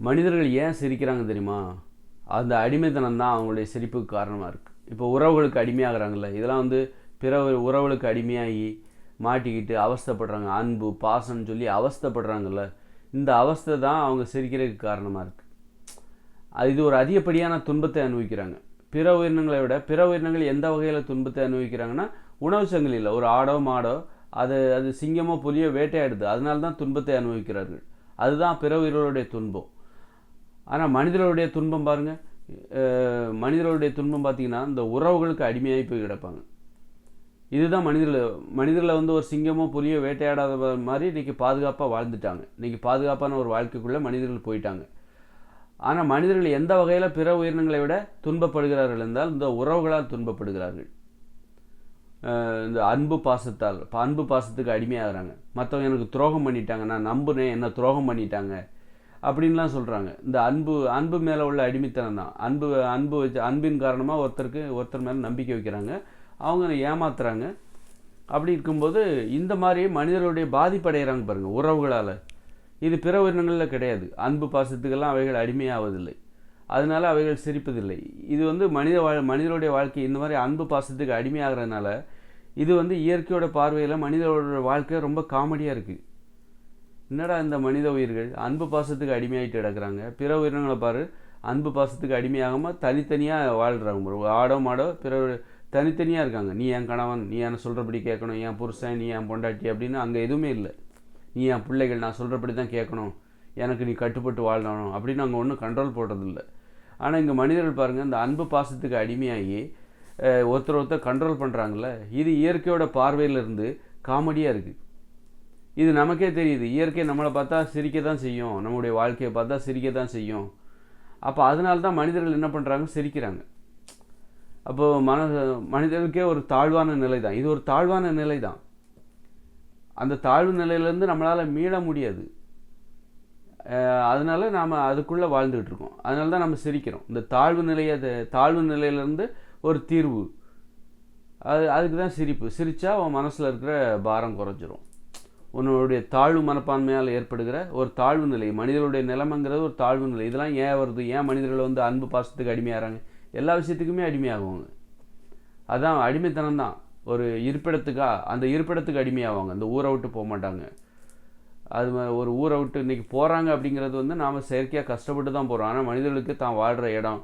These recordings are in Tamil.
மனிதர்கள் ஏன் சிரிக்கிறாங்க தெரியுமா? அந்த அடிமைத்தனம் தான் அவங்களுடைய சிரிப்புக்கு காரணமாக இருக்குது. இப்போ உறவுகளுக்கு அடிமையாகிறாங்கல்ல, இதெல்லாம் வந்து பிற உறவுகளுக்கு அடிமையாகி மாட்டிக்கிட்டு அவஸ்தைப்படுறாங்க. அன்பு பாசம்னு சொல்லி அவஸ்தைப்படுறாங்கல்ல, இந்த அவஸ்தை தான் அவங்க சிரிக்கிறதுக்கு காரணமாக இருக்குது. இது ஒரு அதிகப்படியான துன்பத்தை அனுபவிக்கிறாங்க. பிற உயிரினங்களை விட பிற உயிரினங்கள் எந்த வகையில் துன்பத்தை அனுபவிக்கிறாங்கன்னா, உணவு சங்கிலியில் ஒரு ஆடோ மாடோ அது சிங்கமோ புலியோ வேட்டையாடுது, அதனால தான் துன்பத்தை அனுபவிக்கிறார்கள். அதுதான் பிற உயிர்களுடைய துன்பம். ஆனால் மனிதர்களுடைய துன்பம் பாருங்கள், மனிதர்களுடைய துன்பம் பார்த்திங்கன்னா இந்த உறவுகளுக்கு அடிமையாகி போய் கிடப்பாங்க. இதுதான் மனிதர்களை வந்து ஒரு சிங்கமோ புலியோ வேட்டையாடாத மாதிரி இன்றைக்கி பாதுகாப்பாக வாழ்ந்துட்டாங்க. இன்றைக்கி பாதுகாப்பான ஒரு வாழ்க்கைக்குள்ளே மனிதர்கள் போயிட்டாங்க. ஆனால் மனிதர்கள் எந்த வகையில் பிற உயிரினங்களை விட துன்பப்படுகிறார்கள் என்றால் இந்த உறவுகளால் துன்பப்படுகிறார்கள். இந்த அன்பு பாசத்துக்கு அடிமையாகிறாங்க. மற்றவங்க எனக்கு துரோகம் பண்ணிட்டாங்க, நான் நம்புனேன், என்ன துரோகம் பண்ணிட்டாங்க அப்படின்லாம் சொல்கிறாங்க. இந்த அன்பு மேலே உள்ள அடிமைத்தனம் தான். அன்பின் காரணமாக ஒருத்தர் மேலே நம்பிக்கை வைக்கிறாங்க, அவங்க ஏமாத்துறாங்க. அப்படி இருக்கும்போது இந்த மாதிரி மனிதர்களுடைய பாதிப்படைகிறாங்க பாருங்கள் உறவுகளால். இது பிற உயிரினங்களில் கிடையாது. அன்பு பாசத்துக்கெல்லாம் அவைகள் அடிமையாவதில்லை, அதனால் அவைகள் சிரிப்பதில்லை. இது வந்து மனிதனுடைய வாழ்க்கை இந்த மாதிரி அன்பு பாசத்துக்கு அடிமையாகிறதுனால இது வந்து இயற்கையோட பார்வையில் மனிதனோட வாழ்க்கை ரொம்ப காமெடியாக இருக்குது. என்னடா இந்த மனித உயிர்கள் அன்பு பாசத்துக்கு அடிமையாகிட்டு கிடக்குறாங்க, பிற உயிரினங்களை பாரு அன்பு பாசத்துக்கு அடிமையாகாமல் தனித்தனியாக வாழ்கிறாங்க. ஒரு ஆடோ மாடோ பிற தனித்தனியாக இருக்காங்க. நீ என் கணவன், நீ என்ன சொல்கிறபடி கேட்கணும், என் புருஷன், நீ என் பொண்டாட்டி அப்படின்னு அங்கே எதுவுமே இல்லை. நீ என் பிள்ளைகள், நான் சொல்கிறபடி தான் கேட்கணும், எனக்கு நீ கட்டுப்பட்டு வாழணும் அப்படின்னு அங்கே ஒன்றும் கண்ட்ரோல் போடுறதில்லை. ஆனால் இங்கே மனிதர்கள் பாருங்கள், இந்த அன்பு பாசத்துக்கு அடிமையாகி ஒருத்தர் கண்ட்ரோல் பண்ணுறாங்கல்ல, இது இயற்கையோட பார்வையிலிருந்து காமெடியாக இருக்குது. இது நமக்கே தெரியுது, இயற்கை நம்மளை பார்த்தா சிரிக்க தான் செய்யும், நம்முடைய வாழ்க்கையை பார்த்தா சிரிக்க தான் செய்யும். அப்போ அதனால தான் மனிதர்கள் என்ன பண்ணுறாங்க, சிரிக்கிறாங்க. அப்போது மனிதர்களுக்கே ஒரு தாழ்வான நிலை தான் இது, ஒரு தாழ்வான நிலை தான். அந்த தாழ்வு நிலையிலேருந்து நம்மளால் மீள முடியாது. அதனால் நாம் அதுக்குள்ளே வாழ்ந்துக்கிட்டு இருக்கோம். அதனால தான் நம்ம சிரிக்கிறோம். இந்த தாழ்வு நிலையிலேருந்து ஒரு தீர்வு, அதுக்கு தான் சிரிப்பு. சிரித்தா உன் மனசில் இருக்கிற பாரம் குறைஞ்சிரும். உன்னுடைய தாழ்வு மனப்பான்மையால் ஏற்படுகிற ஒரு தாழ்வு நிலை, மனிதர்களுடைய நிலைமைங்கிறது ஒரு தாழ்வு நிலை. இதெல்லாம் ஏன் வருது? ஏன் மனிதர்கள் வந்து அன்பு பாசத்துக்கு அடிமையாகிறாங்க? எல்லா விஷயத்துக்குமே அடிமையாகுவாங்க. அதான் அடிமைத்தனம் தான். ஒரு அந்த இருப்பிடத்துக்கு அடிமையாவாங்க. அந்த ஊரை விட்டு போக மாட்டாங்க. அது ஒரு ஊரை விட்டு இன்றைக்கி போகிறாங்க அப்படிங்கிறது வந்து நாம் செயற்கையாக கஷ்டப்பட்டு தான் போகிறோம். ஆனால் மனிதர்களுக்கு தான் வாழ்கிற இடம்,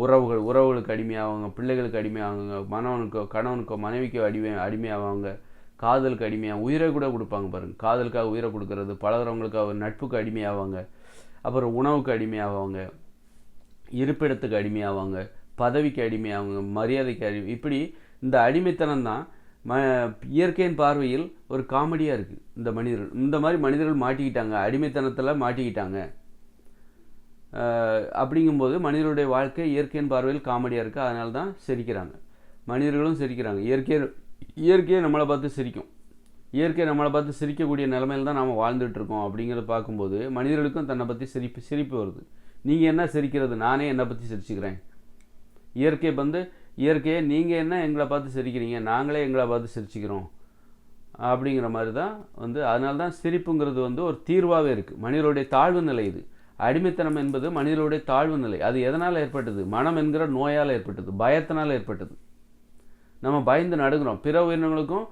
உறவுகளுக்கு அடிமையாவாங்க, பிள்ளைகளுக்கு அடிமையாவாங்க, கணவனுக்கோ மனைவிக்கோ அடிமையாவாங்க, காதலுக்கு அடிமையாக உயிரை கூட கொடுப்பாங்க பாருங்கள். காதலுக்காக உயிரை கொடுக்கறது, பழகிறவங்களுக்காக நட்புக்கு அடிமையாவாங்க, அப்புறம் உணவுக்கு அடிமையாவாங்க, இருப்பிடத்துக்கு அடிமையாவாங்க, பதவிக்கு அடிமையாவாங்க, மரியாதைக்கு இப்படி இந்த அடிமைத்தனம் தான் இயற்கையின் பார்வையில் ஒரு காமெடியாக இருக்குது. இந்த மாதிரி மனிதர்கள் மாட்டிக்கிட்டாங்க, அடிமைத்தனத்தில் மாட்டிக்கிட்டாங்க. அப்படிங்கும்போது மனிதர்களுடைய வாழ்க்கை இயற்கையின் பார்வையில் காமெடியாக இருக்குது. அதனால தான் சிரிக்கிறாங்க, மனிதர்களும் சிரிக்கிறாங்க. இயற்கையை நம்மளை பார்த்து சிரிக்கும். இயற்கை நம்மளை பார்த்து சிரிக்கக்கூடிய நிலைமையில் தான் நாம் வாழ்ந்துட்டுருக்கோம். அப்படிங்கிறத பார்க்கும்போது மனிதர்களுக்கும் தன்னை பற்றி சிரிப்பு வருது. நீங்கள் என்ன சிரிக்கிறது, நானே என்னை பற்றி சிரிச்சுக்கிறேன். இயற்கையை நீங்கள் என்ன எங்களை பார்த்து சிரிக்கிறீங்க, நாங்களே எங்களை பார்த்து சிரிச்சுக்கிறோம் அப்படிங்கிற மாதிரி தான் அதனால தான் சிரிப்புங்கிறது ஒரு தீர்வாகவே இருக்குது. மனிதனுடைய தாழ்வு நிலை இது. அடிமைத்தனம் என்பது மனிதனுடைய தாழ்வு நிலை. அது எதனால் ஏற்பட்டது? மனம் என்கிற நோயால் ஏற்பட்டது, பயத்தினால் ஏற்பட்டது. நம்ம பயந்து நடுங்குறோம். பிற உயிரினங்களுக்கும்,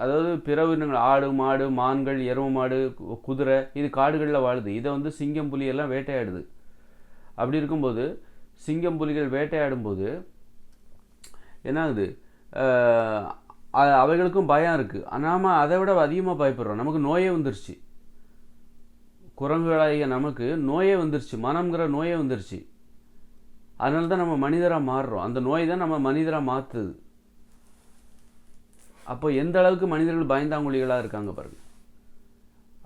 அதாவது பிற உயிரினங்கள் ஆடு மாடு மான்கள் எருமை மாடு குதிரை இது காடுகளில் வாழுது. இதை சிங்கம் புலியெல்லாம் வேட்டையாடுது. அப்படி இருக்கும்போது சிங்கம் புலிகள் வேட்டையாடும்போது என்ன ஆகுது, அவைகளுக்கும் பயம் இருக்குது. நாம் அதை விட அதிகமாக பயப்படுறோம். நமக்கு நோயே வந்துருச்சு. குரங்குகளாகிய நமக்கு நோயே வந்துருச்சு, மனம்ங்கிற நோயே வந்துருச்சு. அதனால தான் நம்ம மனிதராக மாறுறோம். அந்த நோய் தான் நம்ம மனிதராக மாற்றுது. அப்போ எந்த அளவுக்கு மனிதர்கள் பயந்தாங்குழிகளாக இருக்காங்க பாருங்கள்.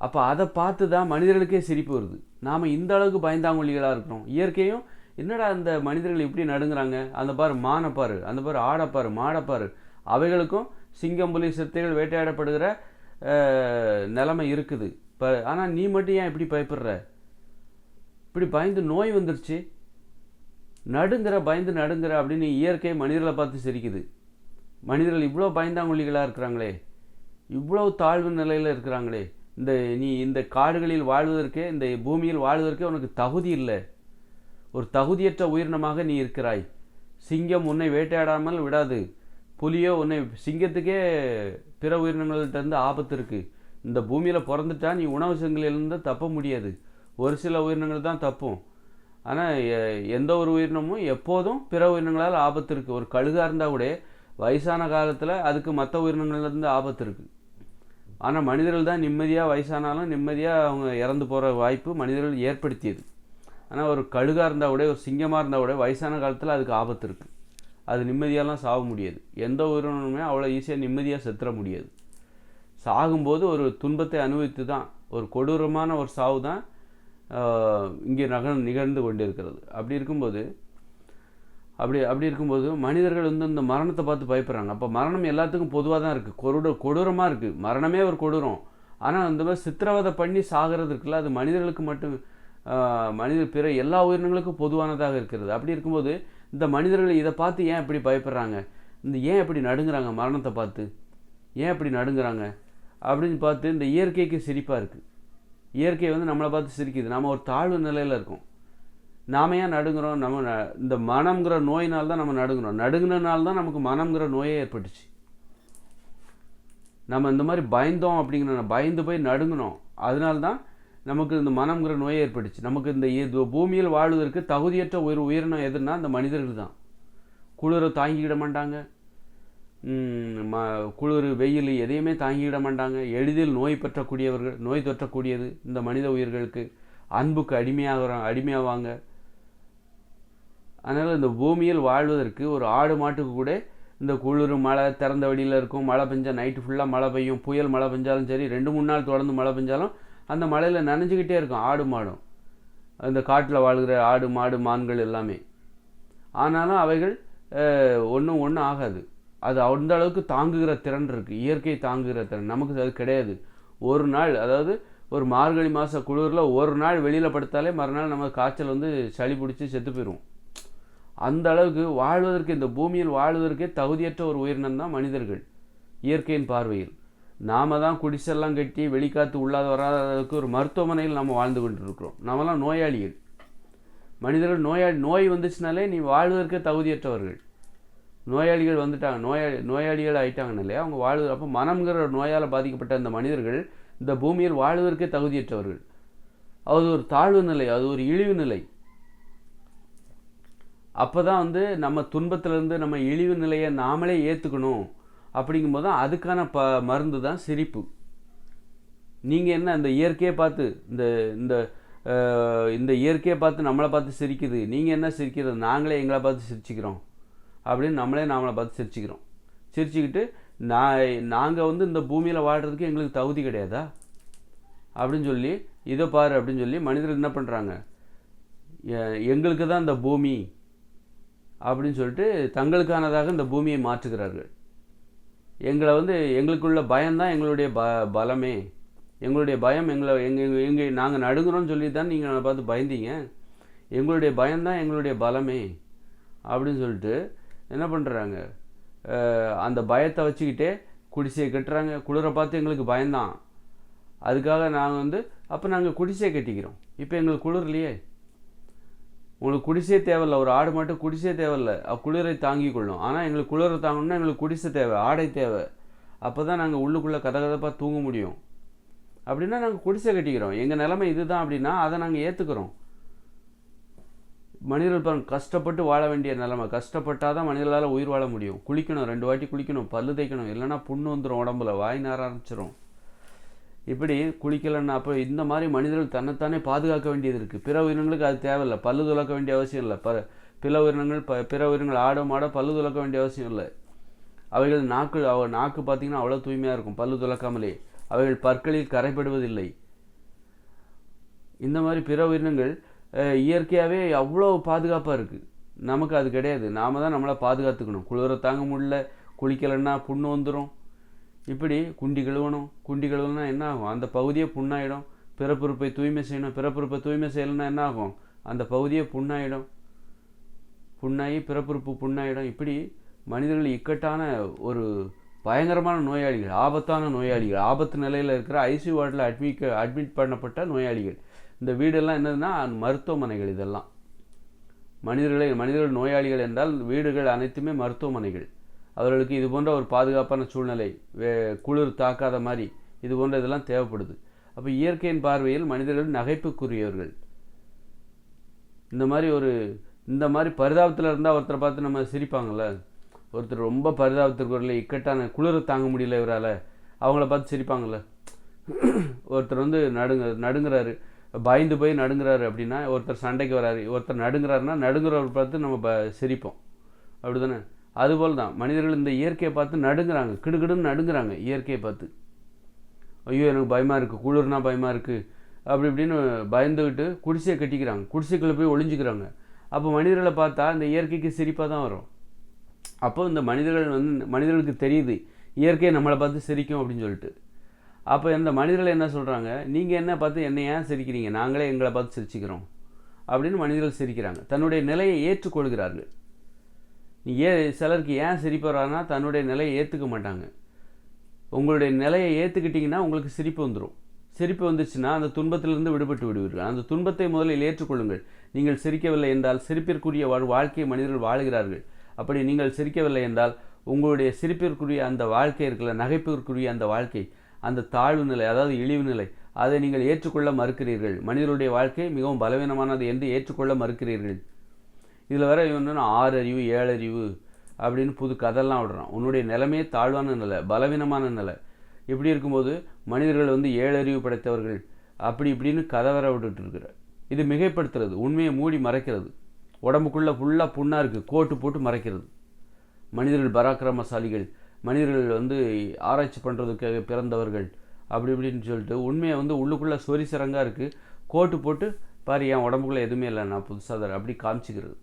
அப்போ அதை பார்த்து தான் மனிதர்களுக்கே சிரிப்பு வருது. நாம் இந்த அளவுக்கு பயந்தாங்குழிகளாக இருக்கிறோம். இயற்கையும் என்னடா அந்த மனிதர்கள் இப்படி நடுங்குறாங்க, அந்த பாரு மானை பாரு, அந்த பாரு ஆடைப்பாரு மாடைப்பாரு, அவைகளுக்கும் சிங்கம் புலி சிறுத்தைகள் வேட்டையாடப்படுகிற நிலைமை இருக்குது. ஆனால் நீ மட்டும் ஏன் இப்படி பயப்படுற? இப்படி பயந்து நோய் வந்துருச்சு, பயந்து நடுங்கிற அப்படின்னு இயற்கை மனிதர்களை பார்த்து சிரிக்குது. மனிதர்கள் இவ்வளோ பயந்தாங்குழிகளாக இருக்கிறாங்களே, இவ்வளோ தாழ்வு நிலையில் இருக்கிறாங்களே, நீ இந்த காடுகளில் வாழ்வதற்கே, இந்த பூமியில் வாழ்வதற்கே உனக்கு தகுதி இல்லை. ஒரு தகுதியற்ற உயிரினமாக நீ இருக்கிறாய். சிங்கம் உன்னை வேட்டையாடாமல் விடாது. புலியோ உன்னை, சிங்கத்துக்கே பிற உயிரினங்கள்கிட்டருந்து ஆபத்து இருக்குது. இந்த பூமியில் பிறந்துட்டா நீ உணவு சங்கிலிருந்து தப்ப முடியாது. ஒரு சில உயிரினங்கள் தான் தப்பும். ஆனால் எந்த ஒரு உயிரினமும் எப்போதும் பிற உயிரினங்களால் ஆபத்து இருக்குது. ஒரு கழுகாக இருந்தால் கூட வயசான காலத்தில் அதுக்கு மற்ற உயிரினங்கள்லேருந்து ஆபத்து இருக்குது. ஆனால் மனிதர்கள் தான் நிம்மதியாக, வயசானாலும் நிம்மதியாக அவங்க இறந்து போகிற வாய்ப்பு மனிதர்கள் ஏற்படுத்தியது. ஆனால் ஒரு கழுகாக இருந்தால் கூட, ஒரு சிங்கமாக இருந்தால் கூட வயசான காலத்தில் அதுக்கு ஆபத்து இருக்குது. அது நிம்மதியாலாம் சாக முடியாது. எந்த உயிரினமுமே அவ்வளோ ஈஸியாக நிம்மதியாக செத்துற முடியாது. சாகும்போது ஒரு துன்பத்தை அனுபவித்து தான், ஒரு கொடூரமான ஒரு சாவு தான் இங்கே நிகழ்ந்து கொண்டிருக்கிறது. அப்படி இருக்கும்போது மனிதர்கள் வந்து இந்த மரணத்தை பார்த்து பயப்படுறாங்க. அப்போ மரணம் எல்லாத்துக்கும் பொதுவாக தான் இருக்குது. கொடூரமாக இருக்குது. மரணமே ஒரு கொடூரம். ஆனால் அந்த மாதிரி சித்திரவதை பண்ணி சாகிறது இருக்குல்ல, அது மனிதர்களுக்கு மட்டும், பிற எல்லா உயிரினங்களுக்கும் பொதுவானதாக இருக்கிறது. அப்படி இருக்கும்போது இந்த மனிதர்கள் இதை பார்த்து ஏன் இப்படி பயப்படுறாங்க, ஏன் இப்படி நடுங்குறாங்க, மரணத்தை பார்த்து ஏன் இப்படி நடுங்குறாங்க அப்படின்னு பார்த்து இந்த இயற்கைக்கு சிரிப்பாக இருக்குது. இயற்கை வந்து நம்மளை பார்த்து சிரிக்குது. நம்ம ஒரு தாழ்வு நிலையில் இருக்கோம். நாம் ஏன் நடுங்குறோம்? இந்த மனம்ங்கிற நோயினால் தான் நம்ம நடுங்குறோம். நடுங்கினால்தான் தான் நமக்கு மனம்ங்கிற நோயே ஏற்பட்டுச்சு. நம்ம இந்த மாதிரி பயந்தோம் அப்படிங்கிற, பயந்து போய் நடுங்கினோம். அதனால்தான் நமக்கு இந்த மனம்ங்கிற நோயை ஏற்பட்டுச்சு. நமக்கு இந்த பூமியில் வாழ்வதற்கு தகுதியற்ற உயிரினம் எதுன்னா அந்த மனிதர்கள் தான். குளிரை தாங்கிக்கிட மாட்டாங்க. குளிர், வெயில் எதையுமே தாங்கிக்கிட மாட்டாங்க. எளிதில் நோய் தொற்றக்கூடியது இந்த மனித உயிர்களுக்கு. அன்புக்கு அடிமையாவாங்க. அதனால் இந்த பூமியில் வாழ்வதற்கு ஒரு ஆடு மாட்டுக்கு கூட இந்த குளிர், மழை, திறந்த வெளியில் இருக்கும். மழை பெஞ்சால் நைட்டு ஃபுல்லாக மழை பெய்யும். புயல் மழை பெஞ்சாலும் சரி, 2-3 நாள் தொடர்ந்து மழை பெஞ்சாலும் அந்த மழையில் நனைஞ்சிக்கிட்டே இருக்கும் ஆடு மாடும். அந்த காட்டில் வாழ்கிற ஆடு மாடு மான்கள் எல்லாமே. ஆனாலும் அவைகள் ஒன்றும் ஆகாது. அது அந்த அளவுக்கு தாங்குகிற திறன் இருக்குது. இயற்கை தாங்குகிற திறன் நமக்கு அது கிடையாது. ஒரு நாள், அதாவது ஒரு மார்கழி மாத குளிரில் ஒரு நாள் வெளியில் படுத்தாலே மறுநாள் நம்ம காய்ச்சல் வந்து சளி பிடிச்சி செத்து போயிடுவோம். அந்த அளவுக்கு வாழ்வதற்கு, இந்த பூமியில் வாழ்வதற்கே தகுதியற்ற ஒரு உயிரினம் தான் மனிதர்கள் இயற்கையின் பார்வையில். நாம் தான் குடிசெல்லாம் கட்டி வெளிக்காற்று உள்ளாத வராததுக்கு ஒரு மருத்துவமனையில் நம்ம வாழ்ந்து கொண்டு இருக்கிறோம். நாமெல்லாம் நோயாளிகள். மனிதர்கள் நோய் வந்துச்சுனாலே நீ வாழ்வதற்கே தகுதியற்றவர்கள். நோயாளிகள் வந்துட்டாங்க, நோயாளிகள் ஆகிட்டாங்கன்னு இல்லையா அவங்க வாழ்வது. அப்போ மனம்ங்கிற நோயால் பாதிக்கப்பட்ட அந்த மனிதர்கள் இந்த பூமியில் வாழ்வதற்கே தகுதியற்றவர்கள். அது ஒரு தாழ்வு நிலை, அது ஒரு இழிவு நிலை. அப்போ தான் வந்து நம்ம துன்பத்திலேருந்து நம்ம இழிவு நிலையை நாமளே ஏற்றுக்கணும். அப்படிங்கும்போது தான் அதுக்கான மருந்து தான் சிரிப்பு. நீங்கள் என்ன இந்த இயற்கையை பார்த்து, இந்த இயற்கையை பார்த்து நம்மளை பார்த்து சிரிக்குது, நீங்கள் என்ன சிரிக்கிறது, நாங்களே எங்களை பார்த்து சிரிச்சுக்கிறோம் அப்படின்னு நம்மளை பார்த்து சிரிச்சுக்கிறோம். சிரிச்சுக்கிட்டு நாங்கள் வந்து இந்த பூமியில் வாழ்கிறதுக்கு எங்களுக்கு தகுதி கிடையாதா அப்படின்னு சொல்லி, இதை பாரு அப்படின்னு சொல்லி மனிதர்கள் என்ன பண்ணுறாங்க, எங்களுக்கு தான் இந்த பூமி அப்படின்னு சொல்லிட்டு தங்களுக்கானதாக இந்த பூமியை மாற்றுகிறார்கள். எங்களை வந்து, எங்களுக்குள்ள பயம்தான் எங்களுடைய பலமே. எங்களுடைய பயம் நாங்கள் நடுங்குறோன்னு சொல்லி தான் நீங்கள் பார்த்து பயந்தீங்க. எங்களுடைய பயம்தான் எங்களுடைய பலமே அப்படின்னு சொல்லிட்டு என்ன பண்ணுறாங்க, அந்த பயத்தை வச்சுக்கிட்டே குடிசையை கட்டுறாங்க. குளிரை பார்த்து எங்களுக்கு பயம்தான், அதுக்காக அப்போ நாங்கள் குடிசையை கட்டிக்கிறோம். இப்போ எங்களுக்கு குளிர்லையே. உங்களுக்கு குடிசையே தேவையில்லை. ஒரு ஆடு மட்டும் குடிசையே தேவையில்லை, குளிரை தாங்கி கொள்ளும். ஆனால் எங்களுக்கு குளிரை தாங்கணும்னா எங்களுக்கு குடிசை தேவை, ஆடை தேவை. அப்போ தான் நாங்கள் உள்ளுக்குள்ளே கதகதப்பாக தூங்க முடியும். அப்படின்னா நாங்கள் குடிசை கட்டிக்கிறோம். எங்கள் நிலைமை இதுதான் அப்படின்னா அதை நாங்கள் ஏற்றுக்கிறோம். மனிதர்கள் கஷ்டப்பட்டு வாழ வேண்டிய நிலைமை. கஷ்டப்பட்டால் தான் மனிதர்களால் உயிர் வாழ முடியும். குளிக்கணும், 2 வாட்டி குளிக்கணும், பல்லு தேய்க்கணும், இல்லைன்னா புண்ணு வந்துடும் உடம்புல, வாய் நார ஆரம்பிச்சிடும். இப்படி குளிக்கலைன்னா அப்போ இந்த மாதிரி மனிதர்கள் தன்னைத்தானே பாதுகாக்க வேண்டியது இருக்குது. பிற உயிரினங்களுக்கு அது தேவையில்லை, பல்லு துலக்க வேண்டிய அவசியம் இல்லை. பிற உயிரினங்கள் ஆடோ மாடோ பல்லு துலக்க வேண்டிய அவசியம் இல்லை. அவைகள் நாக்கு பார்த்திங்கன்னா அவ்வளோ தூய்மையாக இருக்கும், பல்லு துலக்காமலே. அவைகள் பற்களில் கரைப்படுவதில்லை. இந்த மாதிரி பிற உயிரினங்கள் இயற்கையாகவே அவ்வளோ பாதுகாப்பாக இருக்குது. நமக்கு அது கிடையாது. நாம் தான் நம்மளை பாதுகாத்துக்கணும். குளிரை தாங்க முடியல, குளிக்கலைன்னா புண்ணு வந்துடும். இப்படி குண்டி கழுவணும்னா என்ன ஆகும், அந்த பகுதியே புண்ணாயிடும். பிறப்புறுப்பை தூய்மை செய்யணும், பிறப்புறுப்பை தூய்மை செய்யலைன்னா என்ன ஆகும், அந்த பகுதியே புண்ணாகி பிறப்புறுப்பு புண்ணாயிடும். இப்படி மனிதர்கள் இக்கட்டான ஒரு பயங்கரமான நோயாளிகள், ஆபத்தான நோயாளிகள், ஆபத்து நிலையில் இருக்கிற ஐசியூ வார்டில் அட்மிட் பண்ணப்பட்ட நோயாளிகள். இந்த வீடெல்லாம் என்னதுன்னா மருத்துவமனைகள். இதெல்லாம் மனிதர்கள் நோயாளிகள் என்றால் வீடுகள் அனைத்துமே மருத்துவமனைகள். அவர்களுக்கு இது போன்ற ஒரு பாதுகாப்பான சூழ்நிலை, குளிர் தாக்காத மாதிரி இது போன்ற இதெல்லாம் தேவைப்படுது. அப்போ இயற்கையின் பார்வையில் மனிதர்கள் நகைப்புக்குரியவர்கள். இந்த மாதிரி பரிதாபத்தில் இருந்தால் ஒருத்தரை பார்த்து நம்ம சிரிப்பாங்கள்ல. ஒருத்தர் ரொம்ப பரிதாபத்திற்கு இக்கட்டான குளிரை தாங்க முடியல இவரால், அவங்கள பார்த்து சிரிப்பாங்கள்ல. ஒருத்தர் நடுங்கிறாரு, பயந்து போய் நடுங்கிறாரு அப்படின்னா, ஒருத்தர் சண்டைக்கு வராரு, ஒருத்தர் நடுங்கிறாருன்னா நடுங்கிறவர் பார்த்து நம்ம சிரிப்போம், அப்படி தானே? அதுபோல் தான் மனிதர்கள் இந்த இயற்கையை பார்த்து நடுங்கிறாங்க, கிடுகிடுன்னு நடுங்கிறாங்க இயற்கையை பார்த்து. ஐயோ எனக்கு பயமாக இருக்குது, குளிர்னா பயமாக இருக்குது அப்படி இப்படின்னு பயந்துக்கிட்டு குடிசையை கட்டிக்கிறாங்க, குடிசைக்குள்ளே போய் ஒளிஞ்சிக்கிறாங்க. அப்போ மனிதர்களை பார்த்தா இந்த இயற்கைக்கு சிரிப்பாக தான் வரும். அப்போ இந்த மனிதர்களுக்கு தெரியுது இயற்கையை நம்மளை பார்த்து சிரிக்கும் அப்படின்னு சொல்லிட்டு. அப்போ இந்த மனிதர்கள் என்ன சொல்கிறாங்க, நீங்கள் என்ன பார்த்து என்னை ஏன் சிரிக்கிறீங்க, நாங்களே எங்களை பார்த்து சிரிச்சுக்கிறோம் அப்படின்னு மனிதர்கள் சிரிக்கிறாங்க. தன்னுடைய நிலையை ஏற்றுக்கொள்கிறார்கள். சிலருக்கு ஏன் சிரிப்பு வரான்னா தன்னுடைய நிலையை ஏற்றுக்க மாட்டாங்க. உங்களுடைய நிலையை ஏற்றுக்கிட்டிங்கன்னா உங்களுக்கு சிரிப்பு வந்துடும். சிரிப்பு வந்துச்சுன்னா அந்த துன்பத்திலிருந்து விடுபட்டு விடுவீர்கள். அந்த துன்பத்தை முதலில் ஏற்றுக்கொள்ளுங்கள். நீங்கள் சிரிக்கவில்லை என்றால் சிரிப்பிற்குரிய வாழ்க்கையை மனிதர்கள் வாழுகிறார்கள். அப்படி நீங்கள் சிரிக்கவில்லை என்றால் உங்களுடைய சிரிப்பிற்குரிய அந்த வாழ்க்கை இருக்குல்ல, நகைப்பிற்குரிய அந்த வாழ்க்கை, அந்த தாழ்வு நிலை, அதாவது இழிவு நிலை, அதை நீங்கள் ஏற்றுக்கொள்ள மறுக்கிறீர்கள். மனிதனுடைய வாழ்க்கை மிகவும் பலவீனமானது என்று ஏற்றுக்கொள்ள மறுக்கிறீர்கள். இதில் வர இவன் 6 அறிவு 7 அறிவு அப்படின்னு புது கதையெல்லாம் விடுறான். உன்னுடைய நிலைமையே தாழ்வான நிலை, பலவீனமான நிலை. இப்படி இருக்கும்போது மனிதர்கள் 7 அறிவு படைத்தவர்கள் அப்படி இப்படின்னு கதை வர விட்டுட்டு இருக்கிற. இது மிகைப்படுத்துறது, உண்மையை மூடி மறைக்கிறது. உடம்புக்குள்ளே ஃபுல்லாக புண்ணாக இருக்குது, கோட்டு போட்டு மறைக்கிறது. மனிதர்கள் பராக்கிரமசாலிகள், மனிதர்கள் ஆராய்ச்சி பண்ணுறதுக்காக பிறந்தவர்கள் அப்படி இப்படின்னு சொல்லிட்டு உண்மையை உள்ளுக்குள்ளே சொறி சிறங்காக இருக்குது, கோட்டு போட்டு பாரு என் உடம்புக்குள்ளே எதுவுமே இல்லை, நான் புதுசாக அப்படி காமிச்சிக்கிறது,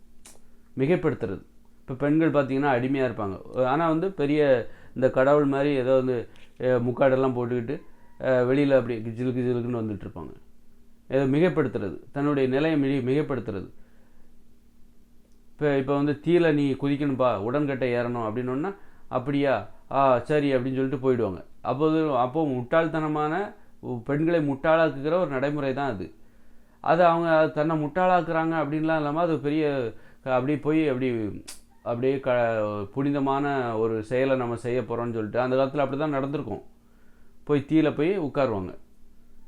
மிகைப்படுத்துறது. இப்போ பெண்கள் பார்த்திங்கன்னா அடிமையாக இருப்பாங்க. ஆனால் பெரிய இந்த கடவுள் மாதிரி ஏதோ முக்காடெல்லாம் போட்டுக்கிட்டு வெளியில் அப்படி ஜிலுக்குன்னு வந்துட்டுருப்பாங்க. ஏதோ மிகைப்படுத்துறது, தன்னுடைய நிலையை மிகைப்படுத்துறது. இப்போ தீயில நீ குதிக்கணும்ப்பா, உடன்கட்டை ஏறணும் அப்படின்னோன்னா அப்படியா சரி அப்படின்னு சொல்லிட்டு போயிடுவாங்க. அப்போ முட்டாள்தனமான பெண்களை முட்டாளாக்குகிற ஒரு நடைமுறை தான் அது. அவங்க தன்னை முட்டாளாக்குறாங்க அப்படின்லாம் இல்லாமல் அது பெரிய அப்படியே போய் அப்படியே புனிதமான ஒரு செயலை நம்ம செய்ய போகிறோம்னு சொல்லிட்டு அந்த காலத்தில் அப்படி தான் நடந்திருக்கும். போய் தீயில போய் உட்காருவாங்க,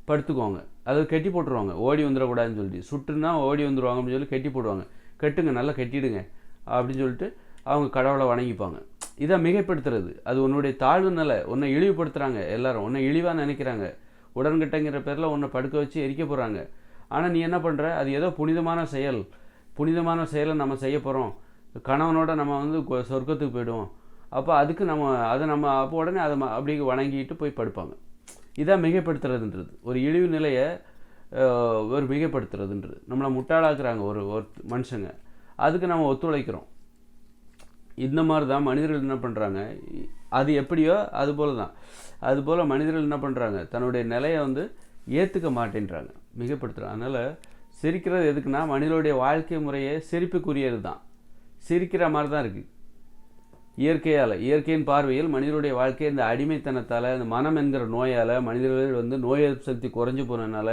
படுத்துக்குவாங்க, அதை கட்டி போட்டுருவாங்க, ஓடி வந்துடக்கூடாதுன்னு சொல்லிட்டு. சுட்டுன்னா ஓடி வந்துடுவாங்க அப்படின்னு சொல்லி கட்டி போடுவாங்க. கட்டுங்க, நல்லா கட்டிடுங்க அப்படின்னு சொல்லிட்டு அவங்க கடவுளை வணங்கிப்பாங்க. இதை மிகைப்படுத்துறது. அது உன்னுடைய தாழ்வு நிலை, உன்னை இழிவுபடுத்துகிறாங்க. எல்லாரும் உன்னை இழிவாக நினைக்கிறாங்க. உடன்கட்டைங்கிற பேரில் உன்னை படுக்க வச்சு எரிக்க போகிறாங்க. ஆனால் நீ என்ன பண்ணுற, அது ஏதோ புனிதமான செயலை நம்ம செய்ய போகிறோம், கணவனோட நம்ம சொர்க்கத்துக்கு போய்டுவோம், அப்போ அதுக்கு அப்போ உடனே அதை அப்படி வணங்கிட்டு போய் படுப்பாங்க. இதான் மிகைப்படுத்துறதுன்றது. ஒரு இழிவு நிலையை ஒரு மிகைப்படுத்துறதுன்றது. நம்மளை முட்டாளாக்குறாங்க ஒரு மனுஷங்க, அதுக்கு நம்ம ஒத்துழைக்கிறோம். இந்த மாதிரி தான் மனிதர்கள் என்ன பண்ணுறாங்க, அது எப்படியோ அதுபோல் மனிதர்கள் என்ன பண்ணுறாங்க, தன்னுடைய நிலையை ஏற்றுக்க மாட்டேன்றாங்க, மிகைப்படுத்துகிறாங்க. அதனால் சிரிக்கிறது எதுக்குன்னா மனிதனுடைய வாழ்க்கை முறையே சிரிப்புக்குரியது தான், சிரிக்கிற மாதிரி தான் இருக்குது. இயற்கையின் பார்வையில் மனிதனுடைய வாழ்க்கை இந்த அடிமைத்தனத்தால், இந்த மனம் என்கிற நோயால், மனிதர்கள் நோய் எதிர்ப்பு சக்தி குறைஞ்சு போனதுனால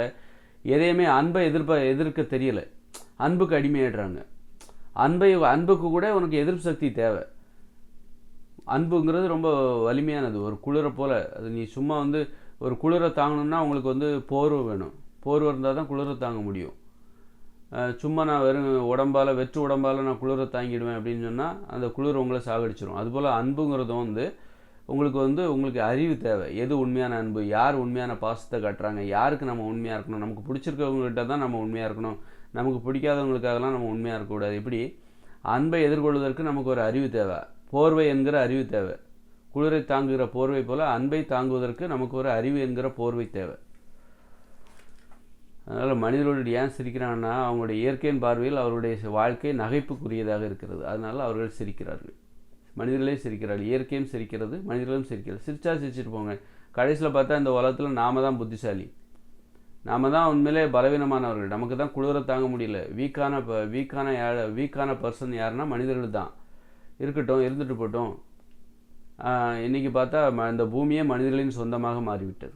எதையுமே அன்பை எதிர்க்க தெரியலை, அன்புக்கு அடிமையாடுறாங்க. அன்புக்கு கூட உனக்கு எதிர்ப்பு சக்தி தேவை. அன்புங்கிறது ரொம்ப வலிமையானது, ஒரு குளிரை போல். அது நீ சும்மா ஒரு குளிரை தாங்கணும்னா உங்களுக்கு போர்வை வேணும், போர்வை இருந்தால் தான் குளிரை தாங்க முடியும். சும்மா நான் வெறும் வெற்று உடம்பால் நான் குளிரை தாங்கிடுவேன் அப்படின்னு சொன்னால் அந்த குளிர் உங்களை சாகடிச்சிடும். அதுபோல் அன்புங்கிறதும் உங்களுக்கு அறிவு தேவை. எது உண்மையான அன்பு, யார் உண்மையான பாசத்தை காட்டுறாங்க, யாருக்கு நம்ம உண்மையாக இருக்கணும், நமக்கு பிடிச்சிருக்கவங்ககிட்ட தான் நம்ம உண்மையாக இருக்கணும், நமக்கு பிடிக்காதவங்களுக்காகலாம் நம்ம உண்மையாக இருக்கக்கூடாது. இப்படி அன்பை எதிர்கொள்வதற்கு நமக்கு ஒரு அறிவு தேவை, போர்வை என்கிற அறிவு தேவை. குளிரை தாங்குகிற போர்வை போல் அன்பை தாங்குவதற்கு நமக்கு ஒரு அறிவு என்கிற போர்வை தேவை. அதனால் மனிதர்களோடு ஏன் சிரிக்கிறாங்கன்னா அவங்களுடைய இயற்கையின் பார்வையில் அவருடைய வாழ்க்கை நகைப்புக்குரியதாக இருக்கிறது. அதனால் அவர்கள் சிரிக்கிறார்கள், மனிதர்களே சிரிக்கிறார்கள், இயற்கையும் சிரிக்கிறது, மனிதர்களும் சிரிக்கிறது. சிரிச்சிட்டு போங்க. கடைசியில் பார்த்தா இந்த உலகத்தில் நாம தான் புத்திசாலி, நாம தான் உண்மையிலே பலவீனமானவர்கள், நமக்கு தான் குளிரை தாங்க முடியல. வீக்கான பர்சன் யாருன்னா மனிதர்கள் தான். இருக்கட்டும், இருந்துட்டு போட்டோம். இன்றைக்கி பார்த்தா இந்த பூமியே மனிதர்களின் சொந்தமாக மாறிவிட்டது.